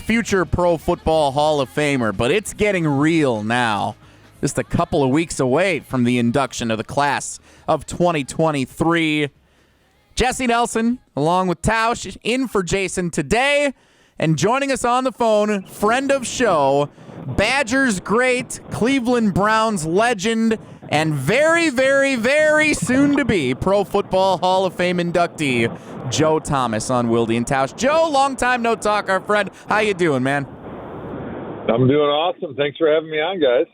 future Pro Football Hall of Famer, but it's getting real now. Just a couple of weeks away from the induction of the class of 2023. Jesse Nelson, along with Tausch, in for Jason today. And joining us on the phone, friend of show, Badgers great, Cleveland Browns legend, and very, very, very soon to be Pro Football Hall of Fame inductee, Joe Thomas on Wilde and Tausch. Joe, long time no talk, our friend. How you doing, man? I'm doing awesome. Thanks for having me on, guys.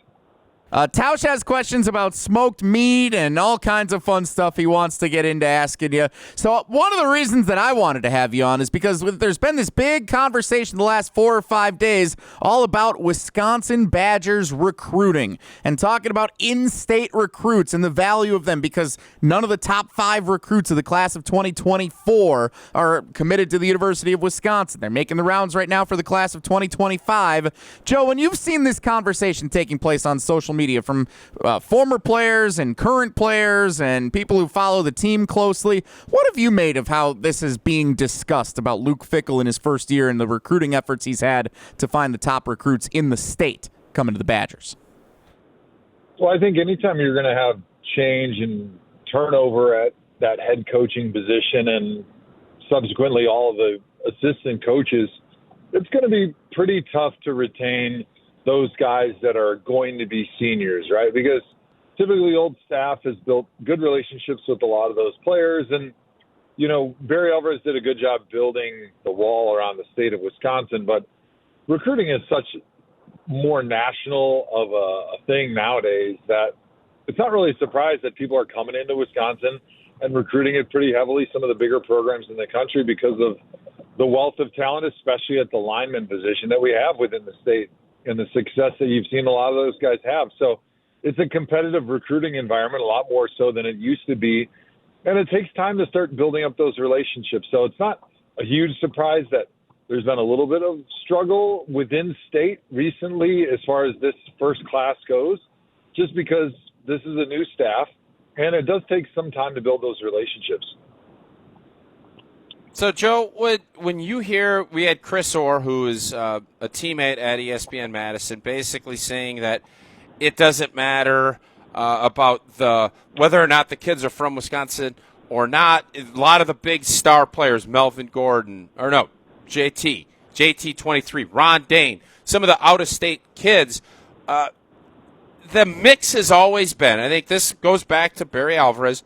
Tausch has questions about smoked meat and all kinds of fun stuff he wants to get into asking you. So one of the reasons that I wanted to have you on is because there's been this big conversation the last 4 or 5 days all about Wisconsin Badgers recruiting and talking about in-state recruits and the value of them, because none of the top 5 recruits of the class of 2024 are committed to the University of Wisconsin. They're making the rounds right now for the class of 2025. Joe, when you've seen this conversation taking place on social media from former players and current players and people who follow the team closely, what have you made of how this is being discussed about Luke Fickell in his first year and the recruiting efforts he's had to find the top recruits in the state coming to the Badgers? Well, I think anytime you're going to have change and turnover at that head coaching position and subsequently all of the assistant coaches, it's going to be pretty tough to retain those guys that are going to be seniors, right? Because typically old staff has built good relationships with a lot of those players. And, you know, Barry Alvarez did a good job building the wall around the state of Wisconsin, but recruiting is such more national of a thing nowadays that it's not really a surprise that people are coming into Wisconsin and recruiting it pretty heavily, some of the bigger programs in the country, because of the wealth of talent, especially at the lineman position that we have within the state, and the success that you've seen a lot of those guys have. So it's a competitive recruiting environment, a lot more so than it used to be. And it takes time to start building up those relationships. So it's not a huge surprise that there's been a little bit of struggle within state recently as far as this first class goes, just because this is a new staff, and it does take some time to build those relationships. So, Joe, when you hear, we had Chris Orr, who is a teammate at ESPN Madison, basically saying that it doesn't matter about whether or not the kids are from Wisconsin or not. A lot of the big star players, Melvin Gordon, JT 23, Ron Dane, some of the out-of-state kids, the mix has always been, I think this goes back to Barry Alvarez,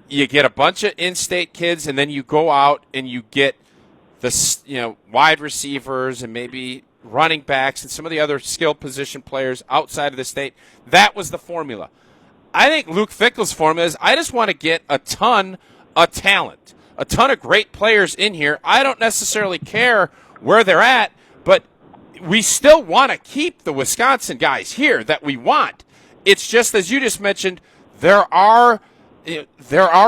you get a bunch of in-state kids, and then you go out and you get the wide receivers and maybe running backs and some of the other skill position players outside of the state. That was the formula. I think Luke Fickell's formula is I just want to get a ton of talent, a ton of great players in here. I don't necessarily care where they're at, but we still want to keep the Wisconsin guys here that we want. It's just, as you just mentioned, there are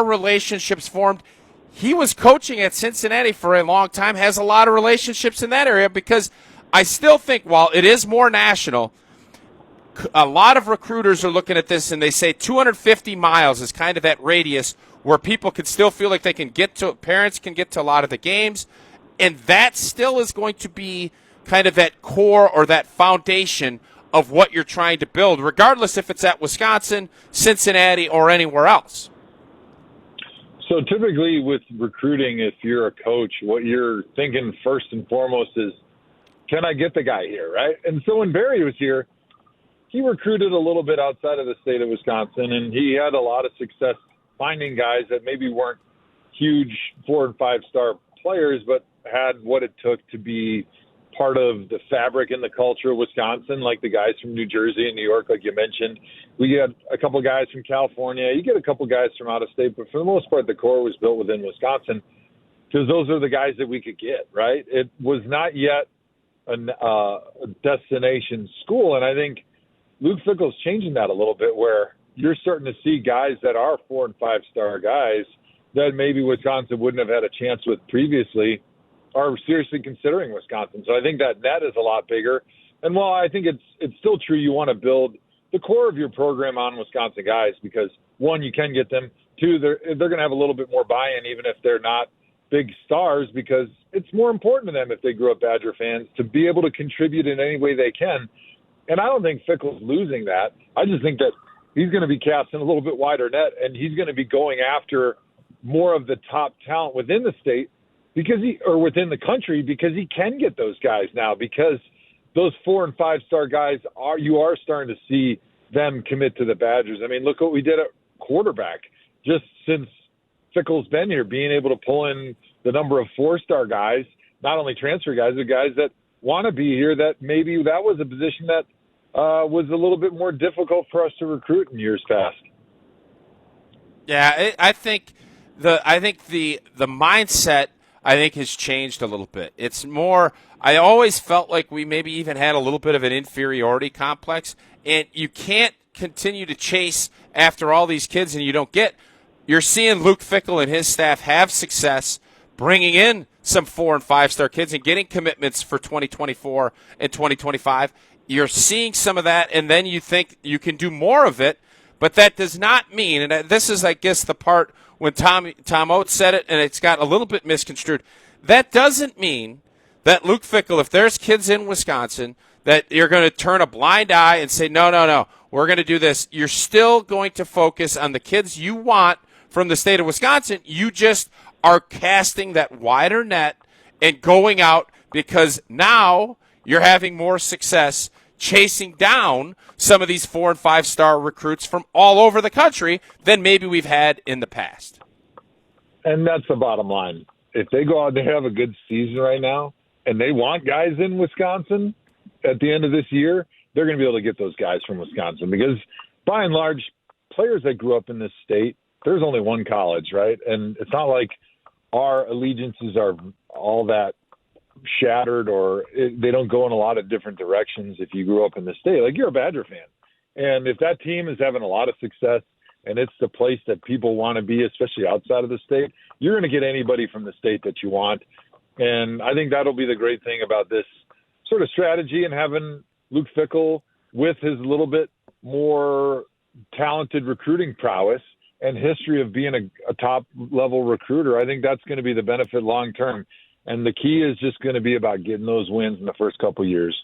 relationships formed. He was coaching at Cincinnati for a long time, has a lot of relationships in that area, because I still think while it is more national, a lot of recruiters are looking at this and they say 250 miles is kind of that radius where people can still feel like they can get to, parents can get to a lot of the games, and that still is going to be kind of that core or that foundation of what you're trying to build, regardless if it's at Wisconsin, Cincinnati, or anywhere else. So typically with recruiting, if you're a coach, what you're thinking first and foremost is, can I get the guy here, right? And so when Barry was here, he recruited a little bit outside of the state of Wisconsin, and he had a lot of success finding guys that maybe weren't huge 4- and 5-star players, but had what it took to be part of the fabric and the culture of Wisconsin, like the guys from New Jersey and New York, like you mentioned. We had a couple guys from California. You get a couple guys from out of state, but for the most part, the core was built within Wisconsin because those are the guys that we could get, right? It was not yet a destination school, and I think Luke Fickell's changing that a little bit, where you're starting to see guys that are 4- and 5-star guys that maybe Wisconsin wouldn't have had a chance with previously are seriously considering Wisconsin. So I think that net is a lot bigger. And while I think it's still true, you want to build the core of your program on Wisconsin guys because, one, you can get them. Two, they're going to have a little bit more buy-in, even if they're not big stars because it's more important to them if they grew up Badger fans to be able to contribute in any way they can. And I don't think Fickle's losing that. I just think that he's going to be casting a little bit wider net, and he's going to be going after more of the top talent within the state or within the country because he can get those guys now because those 4- and 5-star guys you are starting to see them commit to the Badgers. I mean, look what we did at quarterback just since Fickle's been here, being able to pull in the number of 4-star guys, not only transfer guys, but guys that want to be here, that maybe that was a position that was a little bit more difficult for us to recruit in years past. Yeah, I think the mindset has changed a little bit. It's more. I always felt like we maybe even had a little bit of an inferiority complex, and you can't continue to chase after all these kids, and you don't get. You're seeing Luke Fickell and his staff have success bringing in some 4- and 5-star kids and getting commitments for 2024 and 2025. You're seeing some of that, and then you think you can do more of it, but that does not mean, and this is, I guess, the part when Tom Oates said it, and it's got a little bit misconstrued. That doesn't mean that Luke Fickell, if there's kids in Wisconsin, that you're going to turn a blind eye and say, no, we're going to do this. You're still going to focus on the kids you want from the state of Wisconsin. You just are casting that wider net and going out because now you're having more success chasing down some of these 4- and 5-star recruits from all over the country than maybe we've had in the past. And that's the bottom line. If they go out and they have a good season right now and they want guys in Wisconsin at the end of this year, they're going to be able to get those guys from Wisconsin because by and large, players that grew up in this state, there's only one college, right? And it's not like our allegiances are all that shattered or they don't go in a lot of different directions if you grew up in the state. Like, you're a Badger fan. And if that team is having a lot of success and it's the place that people want to be, especially outside of the state, you're going to get anybody from the state that you want. And I think that'll be the great thing about this sort of strategy and having Luke Fickell with his little bit more talented recruiting prowess and history of being a top-level recruiter. I think that's going to be the benefit long-term. And the key is just going to be about getting those wins in the first couple of years.